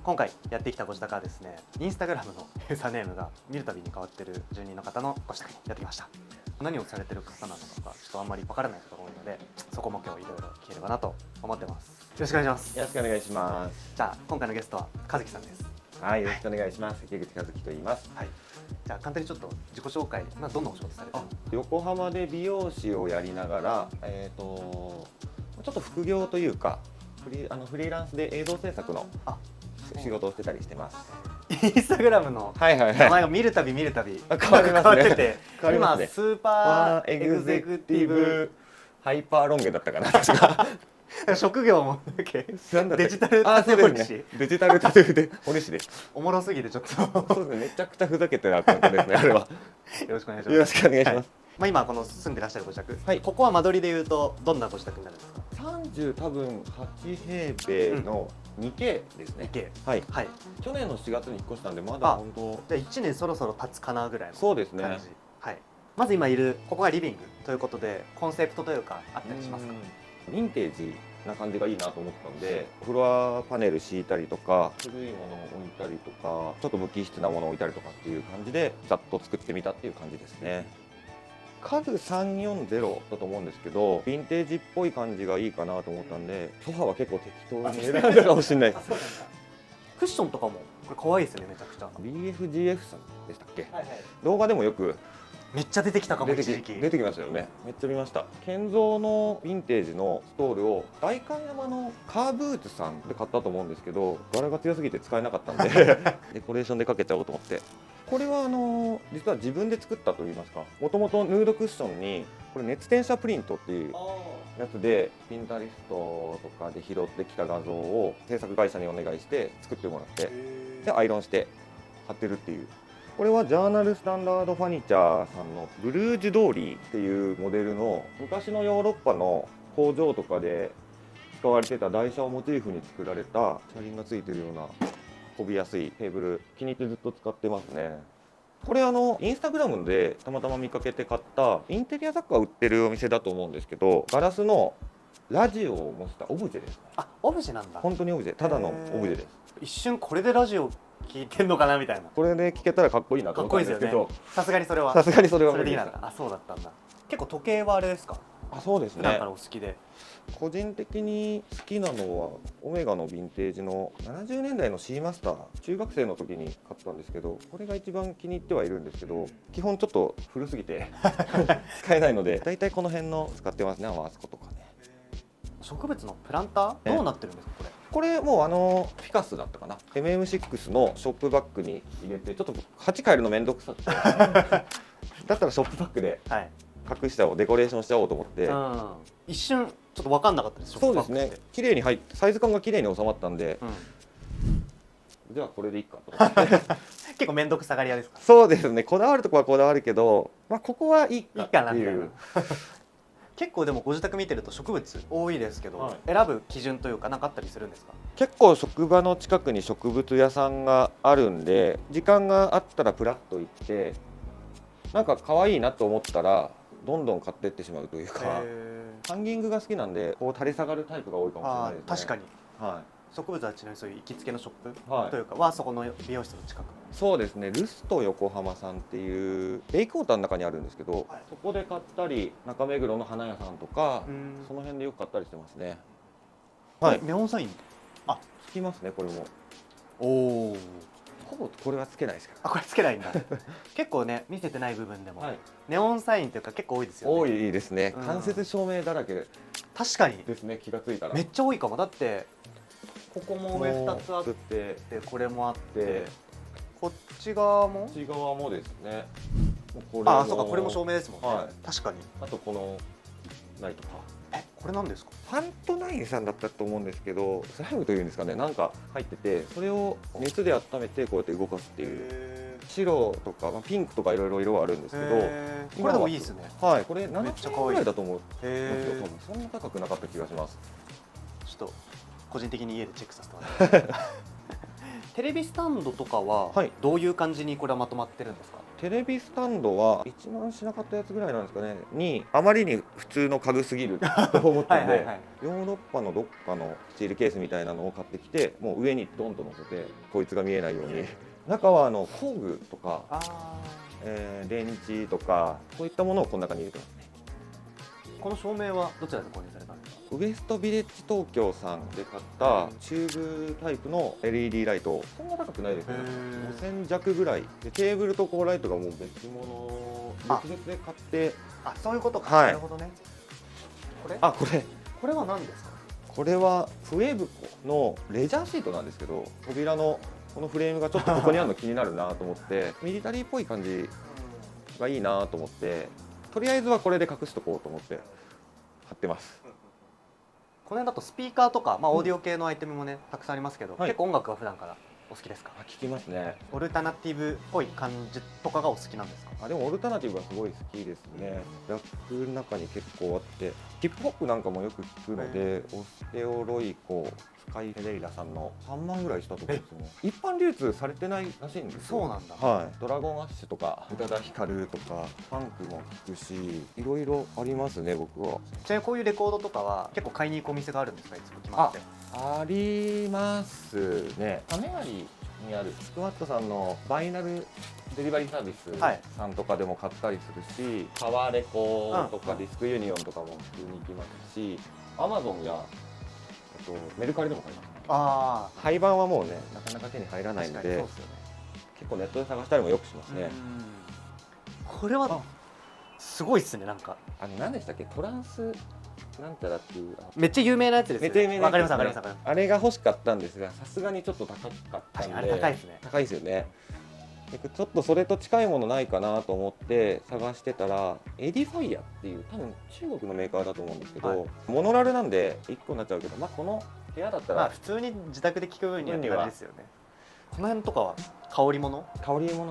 今回やってきたご自宅はですね、インスタグラムのユーザーネームが見るたびに変わってる住人の方のご自宅にやってきました。何をされてる方なのかちょっとあんまりわからないことが多いので、そこも今日いろいろ聞ければなと思ってます。よろしくお願いします。よろしくお願いします。じゃあ今回のゲストは和樹さんです。はい、よろしくお願いします。池口和樹と言います。はい。じゃあ簡単にちょっと自己紹介、どんなお仕事されてるの？横浜で美容師をやりながら、ちょっと副業というかフリーランスで映像制作の仕事をしてたりしてます。インスタグラムのはいはい名前はい。が見るたび変わりますね。変わってて、変わりますね。今スーパーエエグゼグゼククティブティブハイパーロン毛だったかな。確か職業もだっけなんだっけデジタルあ、そうタトゥーですね。デジタルタトゥーで堀師です。おもろすぎてちょっとそうですね。めちゃくちゃふざけてるアカウントですね。あれは。よろしくお願いします。よろしくお願いします。はい、今この住んでらっしゃるご自宅、はいここは間取りでいうとどんなご自宅になるんですか30多分8平米の 2K ですね。？2K。はい。はい。去年の4月に引っ越したんでまだ本当。じゃあ1年そろそろ経つかなぐらいのそうですね。感じ。はい。まず今いるここがリビングということでコンセプトというかあったりしますか？ヴィンテージな感じがいいなと思ったので、フロアパネル敷いたりとか古いものを置いたりとかちょっと無機質なものを置いたりとかっていう感じでざっと作ってみたっていう感じですね。数340だと思うんですけど、ヴィンテージっぽい感じがいいかなと思ったんで、ソファは結構適当に選んだかもしれないです。そうなんだ。クッションとかもこれ可愛いですね、めちゃくちゃ。BFGF さんでしたっけ？はいはい。動画でもよくめっちゃ出てきたかも出て一時期。きましたよね。めっちゃ見ました。建造のヴィンテージのストールを代官山のカーブーツさんで買ったと思うんですけど、柄が強すぎて使えなかったんでデコレーションでかけちゃおうと思って。これは実は自分で作ったといいますか、もともとヌードクッションにこれ熱転写プリントっていうやつでピンタリストとかで拾ってきた画像を制作会社にお願いして作ってもらって、でアイロンして貼ってるっていう。これはジャーナルスタンダードファニチャーさんのブルージュドーリーっていうモデルの昔のヨーロッパの工場とかで使われてた台車をモチーフに作られた車輪がついてるような飛びやすいテーブル、気に入ってずっと使ってますね。これインスタグラムでたまたま見かけて買ったインテリア雑貨を売ってるお店だと思うんですけど、ガラスのラジオを模したオブジェですね。あ、オブジェなんだ。本当にオブジェ、ただのオブジェです。一瞬これでラジオ聞いてんのかなみたいな。これで聞けたらかっこいいなとかっ思ったんですけど、こいいですよね。さすがにそれは。さすがにそれはそれでき無理でした。なかった。あ、そうだったんだ。結構時計はあれですか？あ、そうですね普段からお好きで。個人的に好きなのはオメガのヴィンテージの70年代の C マスター、中学生の時に買ったんですけど、これが一番気に入ってはいるんですけど、基本ちょっと古すぎて使えないので、だいたいこの辺の使ってますね。あそことかね。植物のプランターどうなってるんですかこれ？これもうフィカスだったかな、 MM6 のショップバッグに入れて、ちょっと鉢変えるのめんどくさくてだったらショップバッグではい。隠しちゃおう、デコレーションしちゃおうと思って、一瞬ちょっと分かんなかったです。そうですね、綺麗に入ってサイズ感が綺麗に収まったんで、うん、じゃあこれでいいかと思って結構面倒くさがり屋ですか？そうですね、こだわるとこはこだわるけど、まあ、ここはいいかっていう。結構でもご自宅見てると植物多いですけど、はい、選ぶ基準というか何かあったりするんですか？結構職場の近くに植物屋さんがあるんで、時間があったらプラッと行ってなんか可愛いなと思ったらどんどん買っていってしまうというか、ハンギングが好きなんでこう垂れ下がるタイプが多いかもしれないですね。確かに、はい、植物はちなみにそういう行きつけのショップ、はい、というかはそこの美容室の近く。そうですね、ルスト横浜さんっていうベイクウォーターの中にあるんですけど、はい、そこで買ったり、中目黒の花屋さんとかその辺でよく買ったりしてますね。はい、ネオンサインつきますね。これもおお、ほぼこれはつけないですから。あ、これつけないんだ結構ね、見せてない部分でも、はい、ネオンサインというか結構多いですよね。多いですね。間接照明だらけ確かにですね。気がついたらめっちゃ多いかも。だってここも上2つあって、これもあって、こっち側もですね。あ、そうか、これも照明ですもんね。はい、確かに。あとこのライトか。これなんですか？ファントナインさんだったと思うんですけど、スライムというんですかね、なんか入ってて、それを熱で温めてこうやって動かすっていう。白とか、ピンクとかいろいろ色はあるんですけど、これでもいいですね。はい、これ7,000円ぐらいだと思うんですよ。多分そんな高くなかった気がします。ちょっと個人的に家でチェックさせてもらってテレビスタンドとかはどういう感じにこれはまとまってるんですか？テレビスタンドは1万しなかったやつぐらいなんですかねにあまりに普通の家具すぎると思ったんでヨーロッパのどっかのスチールケースみたいなのを買ってきて、もう上にドンと乗せてこいつが見えないように、中は工具とか、電池とかそういったものをこの中に入れてますね。この照明はどちらで購入されたんですか？ウエストビレッジ東京さんで買ったチューブタイプの LED ライト、そんな高くないですね。5000弱ぐらいで、テーブルとライトがもう別物、別々で買って。そういうことか、はい、なるほどね。これは何ですか？これはフエブコのレジャーシートなんですけど、扉のこのフレームがちょっとここにあるの気になるなと思ってミリタリーっぽい感じがいいなと思って、とりあえずはこれで隠しとこうと思って貼ってます。この辺だとスピーカーとか、オーディオ系のアイテムもねたくさんありますけど、結構音楽は普段からお好きですか？聞きますね。オルタナティブっぽい感じとかがお好きなんですか？でもオルタナティブがすごい好きですね。ラップの中に結構あって、ヒップホップなんかもよく聞くので、オステオロイコ、スカイ・フェデリラさんの3万ぐらいしたと思うんですよね。一般流通されてないらしいんですよ。そうなんだ。はい。ドラゴンアッシュとか宇多田ヒカルとかファンクも聞くし、いろいろありますね僕は。ちなみにこういうレコードとかは結構買いに行くお店があるんですか？いつも決まって。ありますね。亀有にあるスクワットさんのバイナルデリバリーサービスさんとかでも買ったりするし、タワレコとかディスクユニオンとかも普通に行きますし、アマゾンやメルカリでも買います。廃盤はもうねなかなか手に入らないので、結構ネットで探したりもよくしますね。これはすごいっすね。なんか何でしたっけ、トランスなんたらっていうめっちゃ有名なやつですよね。めっちゃ有名なやつですね。わかりますわかります。あれが欲しかったんですが、さすがにちょっと高かったんで。あれ高いですね。高いですよね。ちょっとそれと近いものないかなと思って探してたら、エディファイアっていう多分中国のメーカーだと思うんですけど、モノラルなんで1個になっちゃうけど、この部屋だったら普通に自宅で聴く分にはですよね。この辺とかは香り物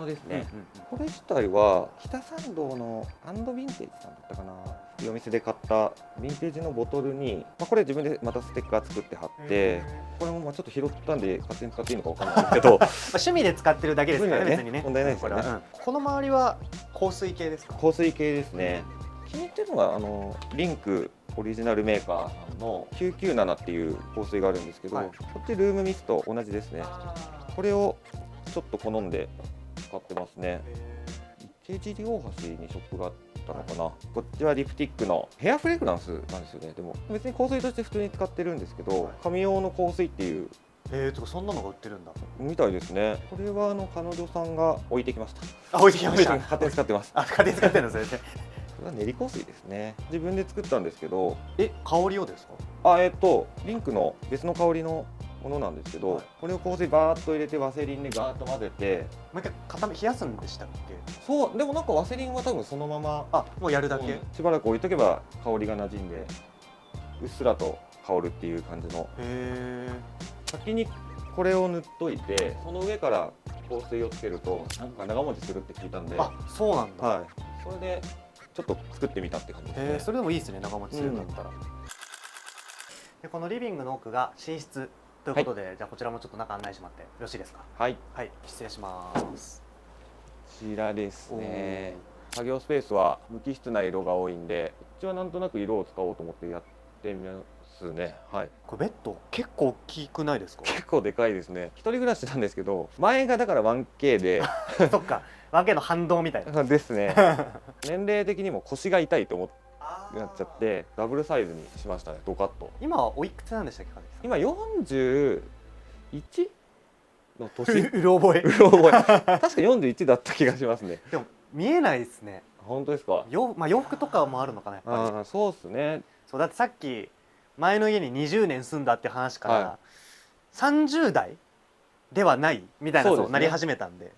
ですね。これ自体は北参道のアンドヴィンテージさんだったかなっていうお店で買ったヴィンテージのボトルに、これ自分でまたステッカー作って貼って、これもちょっと拾ったんで勝手に使っていいのかわかんないんですけど趣味で使ってるだけですからね、別にね。問題ないですよね。この周りは香水系ですか？香水系ですね。気に入ってるのがリンクオリジナルメーカーさんの997っていう香水があるんですけど、こっちルームミスト同じですね。これをちょっと好んで使ってますね。池尻大橋にショップがあったのかな。こっちはリプティックのヘアフレグランスなんですよね。でも別に香水として普通に使ってるんですけど、髪用の香水っていうそんなのが売ってるんだみたいですね。これは彼女さんが置いてきました。置いてきました。勝手に使ってます。勝手に使ってるんですね。これは練り香水ですね。自分で作ったんですけど。香りをですか？リンクの別の香りのものなんですけど、これを香水バーッと入れてワセリンでガーッと混ぜて、もう一回冷やすんでしたっけ？そう、でもなんかワセリンは多分そのままもうやるだけ、しばらく置いとけば香りが馴染んでうっすらと香るっていう感じの。先にこれを塗っといて、その上から香水をつけるとなんか長持ちするって聞いたんで。そうなんだ。それでちょっと作ってみたって感じですね。それでもいいですね、長持ちするんだったら。でこのリビングの奥が寝室ということで、じゃあこちらもちょっと中案内してもらってよろしいですか？はい、失礼します。こちらですね。作業スペースは無機質な色が多いんで、こっちはなんとなく色を使おうと思ってやってみますね。これベッド結構大きくないですか？結構でかいですね。一人暮らしなんですけど、前がだから 1K でそっか、1K の反動みたいなですね。年齢的にも腰が痛いと思ってなっちゃってダブルサイズにしましたね。ドカッと。今はおいくつなんでしたっけ？今41の年。うろ覚え。確か41だった気がしますね。でも見えないですね。本当ですか？洋服とかもあるのかな、やっぱり。そうですね。だってさっき前の家に20年住んだって話から、30代ではないみたいななり始めたんで、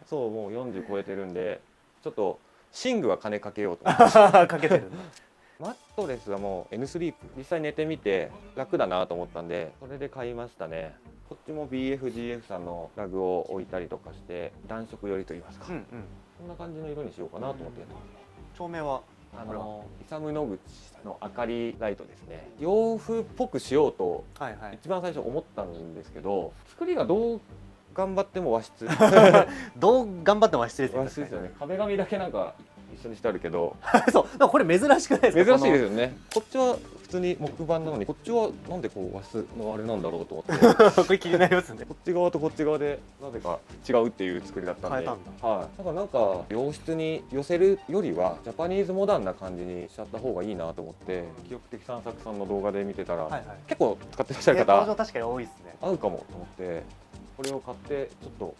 そうもう40超えてるんで、ちょっと寝具は金かけようと思ってかけてる。マットレスはもう N スリープ、実際寝てみて楽だなと思ったんで、それで買いましたね。こっちも BFGF さんのラグを置いたりとかして暖色寄りといいますか、そんな感じの色にしようかなと思ってやってますね。照明はイサム・ノグチの明かりライトですね。洋風っぽくしようと一番最初思ったんですけど、作りがどう頑張っても和室どう頑張っても和室ですよね。和室ですよね。壁紙だけなんか一緒にしてあるけどそうでもこれ珍しくないですか。珍しいですよね。こっちは普通に木板なのにこっちはなんでこう和室のあれなんだろうと思ってこれ気になりますね。こっち側とこっち側でなぜか違うっていう作りだったんで、変えたんだ。はい、だからなんか洋室に寄せるよりはジャパニーズモダンな感じにしちゃった方がいいなと思って記憶的散策さんの動画で見てたら、はいはい。結構使ってらっしゃる登場方確かに多いですね。合うかもと思ってこれを買ってちょっと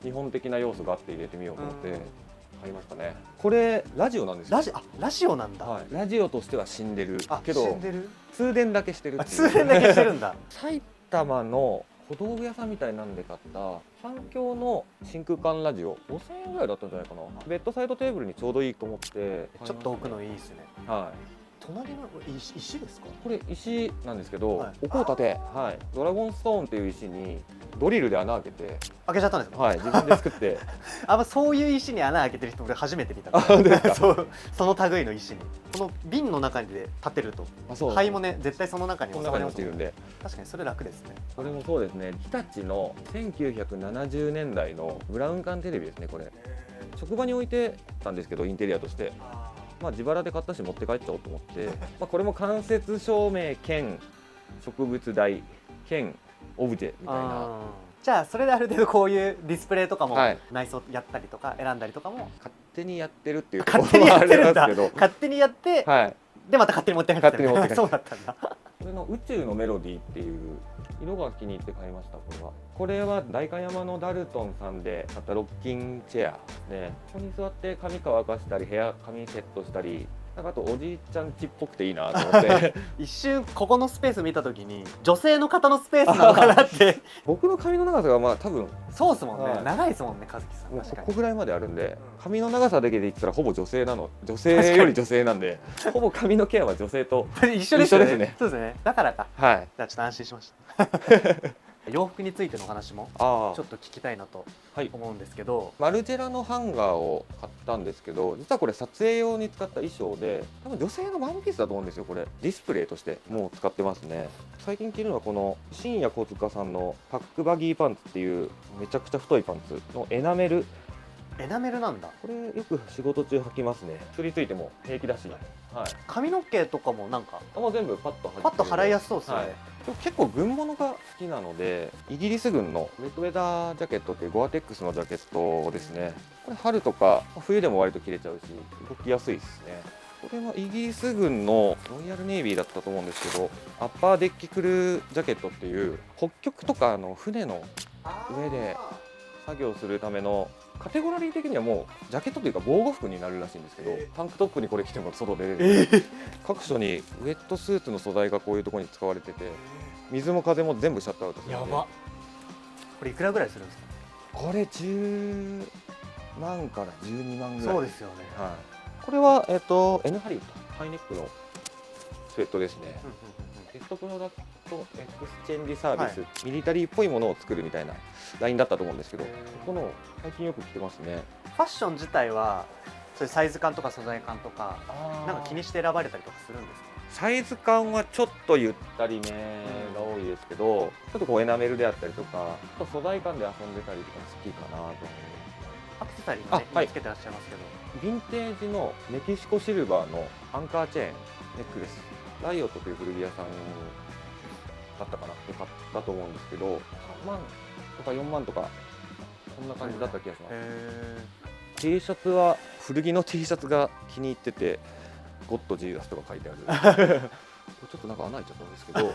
日本的な要素があって入れてみようと思って買いましたね。これラジオなんですよ。ラジオなんだ。はい、ラジオとしては死んでるけど死んでる。通電だけしてるっていう。通電だけしてるんだ。埼玉の小道具屋さんみたいなんで買った環境の真空管ラジオ5000円ぐらいだったんじゃないかな。ベッドサイドテーブルにちょうどいいと思ってちょっと置くのいいですね。はい。隣の石ですか。これ石なんですけど、はいお香立て、はい、ドラゴンストーンっていう石にドリルで穴開けて、開けちゃったんですか。はい、自分で作ってそういう石に穴開けてる人俺初めて見た。あ本当ですかそうその類の石にこの瓶の中で立てるとあそう灰もね絶対その中にこの中に落ちるんで、確かにそれ楽ですね。これもそうですね。日立の1970年代のブラウン管テレビですね。これ職場に置いてたんですけどインテリアとして自腹で買ったし持って帰っちゃおうと思ってこれも間接照明兼植物台兼オブジェみたいな。じゃあそれである程度こういうディスプレイとかもはい内装やったりとか選んだりとかも勝手にやってるっていうところ勝手にやってるんだ。もありますけど、勝手にやってはい、でまた勝手に持って帰って勝手に持って帰ってそうだったんだ。これの宇宙のメロディーっていう色が気に入って買いました。これは代官山のダルトンさんで買ったロッキングチェアですね。ここに座って髪乾かしたり髪セットしたり、なんかあとおじいちゃんちっぽくていいなと思って一瞬ここのスペース見た時に女性の方のスペースなのかなって僕の髪の長さが多分そうですもんね、はい長いですもんね和樹さん。もう確かにここぐらいまであるんで、髪の長さだけで言ったらほぼ女性より女性なんでほぼ髪のケアは女性と一緒ですよね。一緒ですね。そうですね。だからか。はい。じゃあちょっと安心しました。洋服についてのお話もあちょっと聞きたいなとはい思うんですけど、マルジェラのハンガーを買ったんですけど、実はこれ撮影用に使った衣装で多分女性のワンピースだと思うんですよ。これディスプレイとしてもう使ってますね。最近着るのはこの深夜小塚さんのパックバギーパンツっていうめちゃくちゃ太いパンツのエナメル。エナメルなんだ。これよく仕事中履きますね。釣りついても平気だし、はい、髪の毛とかもなんかもう全部パッとパッと払いやすそうですよね。はい、結構軍物が好きなのでイギリス軍のウェットウェザージャケットっていうゴアテックスのジャケットですね。これ春とか冬でも割と着れちゃうし動きやすいですね。これはイギリス軍のロイヤルネイビーだったと思うんですけど、アッパーデッキクルージャケットっていう北極とかの船の上で作業するためのカテゴラリー的にはもうジャケットというか防護服になるらしいんですけど、タンクトップにこれ着ても外出れる、各所にウェットスーツの素材がこういうところに使われてて、水も風も全部シャットアウトするので。やば。これいくらぐらいするんですか。これ10万から12万ぐらい。そうですよね。はい、これはN ハリウッドハイネックのスウェットですね。ベストプロダクトエクスチェンジサービス、ミリタリーっぽいものを作るみたいなラインだったと思うんですけど、この最近よく着てますね。ファッション自体はそういうサイズ感とか素材感とかなんか気にして選ばれたりとかするんですか。サイズ感はちょっとゆったりめが多いですけど、ちょっとこうエナメルであったりとか、あと素材感で遊んでたりとか好きかなと思います。アクセサリーもねはいつけてらっしゃいますけど、ヴィンテージのメキシコシルバーのアンカーチェーンネックレス、ライオットという古着屋さんだったかなで買ったと思うんですけど、3万とか4万とかそんな感じだった気がします。T シャツは古着の T シャツが気に入ってて、ゴッドジーザスとか書いてあるちょっとなんか穴開いちゃったんですけど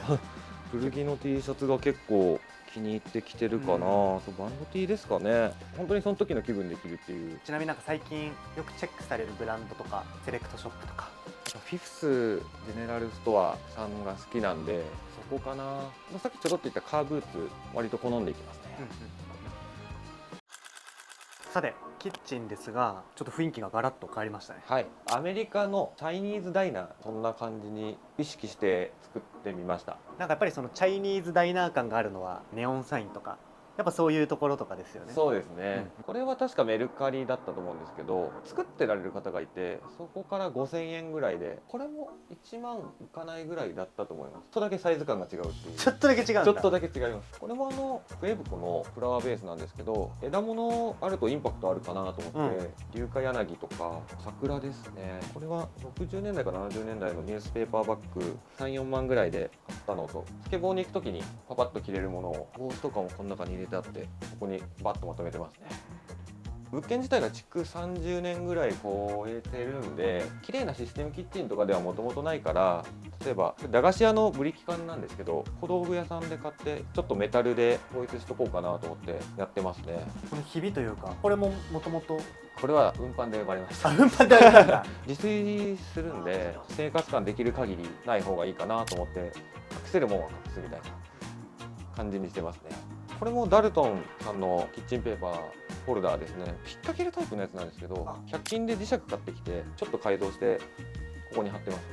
古着の T シャツが結構気に入ってきてるかな、そうバンド T ですかね。本当にその時の気分で着るっていう。ちなみになんか最近よくチェックされるブランドとかセレクトショップとか。フィフスジェネラルストアさんが好きなんでそこかな。さっきちょろっと言ったカーブーツ割と好んでいきますね。さてキッチンですがちょっと雰囲気がガラッと変わりましたね。はい、アメリカのチャイニーズダイナー、そんな感じに意識して作ってみました。なんかやっぱりそのチャイニーズダイナー感があるのはネオンサインとかやっぱそういうところとかですよね。そうですね、これは確かメルカリだったと思うんですけど、作ってられる方がいて、そこから5000円ぐらいで、これも1万いかないぐらいだったと思います。ちょっとだけサイズ感が違うっていう。ちょっとだけ違うんだ。ちょっとだけ違います。これもクエブコのフラワーベースなんですけど、枝物あるとインパクトあるかなと思って、龍華柳とか桜ですね。これは60年代から70年代のニュースペーパーバッグ3、4万ぐらいで買ったのと、スケボーに行く時にパパッと着れるものを帽子とかもこの中に入れてあって、ここにバッとまとめてますね。物件自体が築30年ぐらい超えてるんで、綺麗なシステムキッチンとかではもともとないから、例えば駄菓子屋のブリキ缶なんですけど、小道具屋さんで買ってちょっとメタルで統一しとこうかなと思ってやってますね。このひびというか、これももともとこれは運搬で呼ばれました。運搬であれなんだ。自炊するんで、生活感できる限りない方がいいかなと思って、隠せるもんは隠すみたいな感じにしてますね。これもダルトンさんのキッチンペーパーホルダーですね。引っ掛けるタイプのやつなんですけど、100均で磁石買ってきてちょっと改造してここに貼ってますね。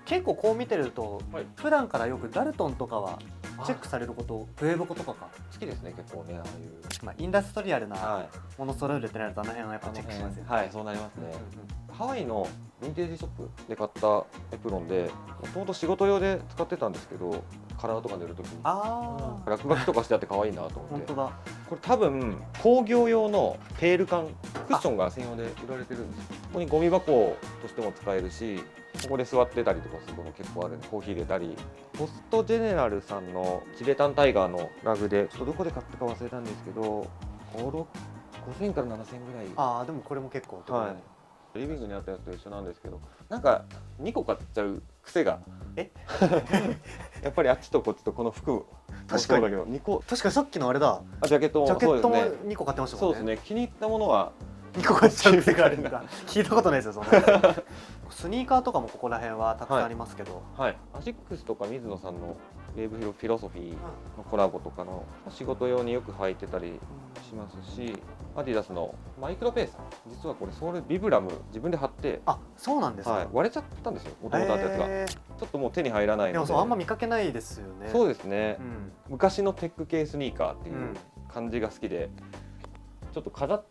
結構こう見てると、はい、普段からよくダルトンとかはチェックされること、ウェーブコとかか好きですね、結構ね、ああいう、まあ、インダストリアルなはもの揃えるってなると、あの辺はやっぱチェックしますよね。はい、そうなりますね。ハワイのヴィンテージショップで買ったエプロンで、もともと仕事用で使ってたんですけど、カラーとか塗るときにああ、落書きとかしてあって可愛いなと思って。本当だ。これ多分工業用のペール缶、クッションが専用で売られてるんですよ。ここにゴミ箱としても使えるし、ここで座ってたりとかすることも結構あるんで、コーヒー入れたり。ポストジェネラルさんのチベタンタイガーのラグで、ちょっとどこで買ったか忘れたんですけど、5000から7000ぐらい。ああ、でもこれも結構お得だね。リビングにあったやつと一緒なんですけど、なんか2個買っちゃう癖がやっぱりあっちとこっちとこの服もそうだけど2個。確かにさっきのあれだ、ジャケットもそうですね。2個買ってましたもんね。そうですね、気に入ったものは2個買っちゃう癖があるんだ。聞いたことないですよ、そんな。スニーカーとかもここら辺はたくさんありますけど、はい、アシックスとか水野さんのウェーブフィロソフィーのコラボとかの仕事用によく履いてたりしますし、アディダスのマイクロペース、実はこれソールビブラム自分で貼って、あ、そうなんですか。はい、割れちゃったんですよ、もともとあったやつが。ちょっともう手に入らないので。でもそうあんま見かけないですよね。そうですね、うん、昔のテック系スニーカーっていう感じが好きで、ちょっと飾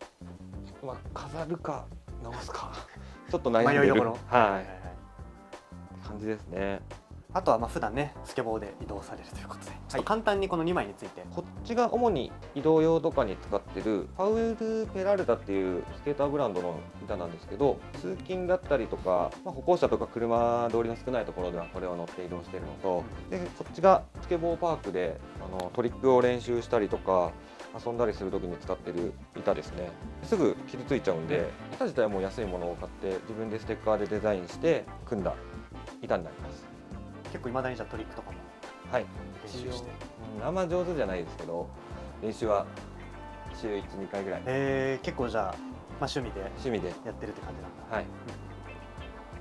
るか直すかちょっと悩んでる、迷いどころ、はい感じですね。あとはまあ普段ねスケボーで移動されるということで、ちょっと簡単にこの2枚について。こっちが主に移動用とかに使ってるパウエル・ペラルダっていうスケーターブランドの板なんですけど、通勤だったりとか、歩行者とか車通りの少ないところではこれを乗って移動しているのと、でこっちがスケボーパークでトリックを練習したりとか遊んだりする時に使ってる板ですね。すぐ傷ついちゃうんで、板自体はもう安いものを買って自分でステッカーでデザインして組んだ板になります。結構未だにじゃあトリックとかもはい、練習して、あんま上手じゃないですけど、練習は週1、2回ぐらい。結構じゃあ、まあ、趣味で趣味でやってるって感じなんだ。はい。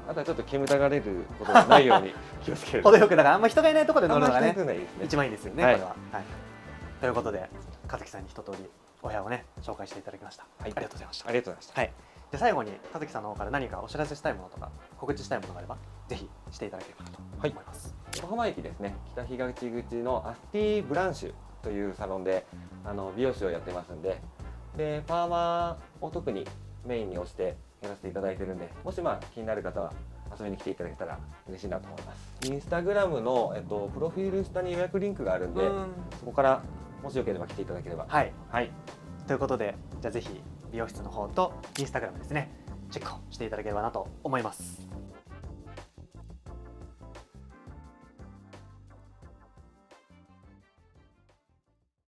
あとはちょっと煙たがれることがないように気をつける。程よくだからあんま人がいないところで乗るのがね、あんまりないですね。一番いいですよね、はいこれは。はい。ということで、和樹さんに一通りお部屋をね紹介していただきました。はい、ありがとうございました。ありがとうございました。はい。で最後に和樹さんの方から何かお知らせしたいものとか告知したいものがあればぜひしていただければなと思います。横浜駅ですね、北東口のアスティブランシュというサロンで美容師をやってますんで、パーマを特にメインに押してやらせていただいてるんで、もし気になる方は遊びに来ていただけたら嬉しいなと思います。インスタグラムの、プロフィール下に予約リンクがあるんで、そこからもしよければ来ていただければ。はい、はい、ということで、じゃあぜひ美容室の方とインスタグラムですねチェックをしていただければなと思います。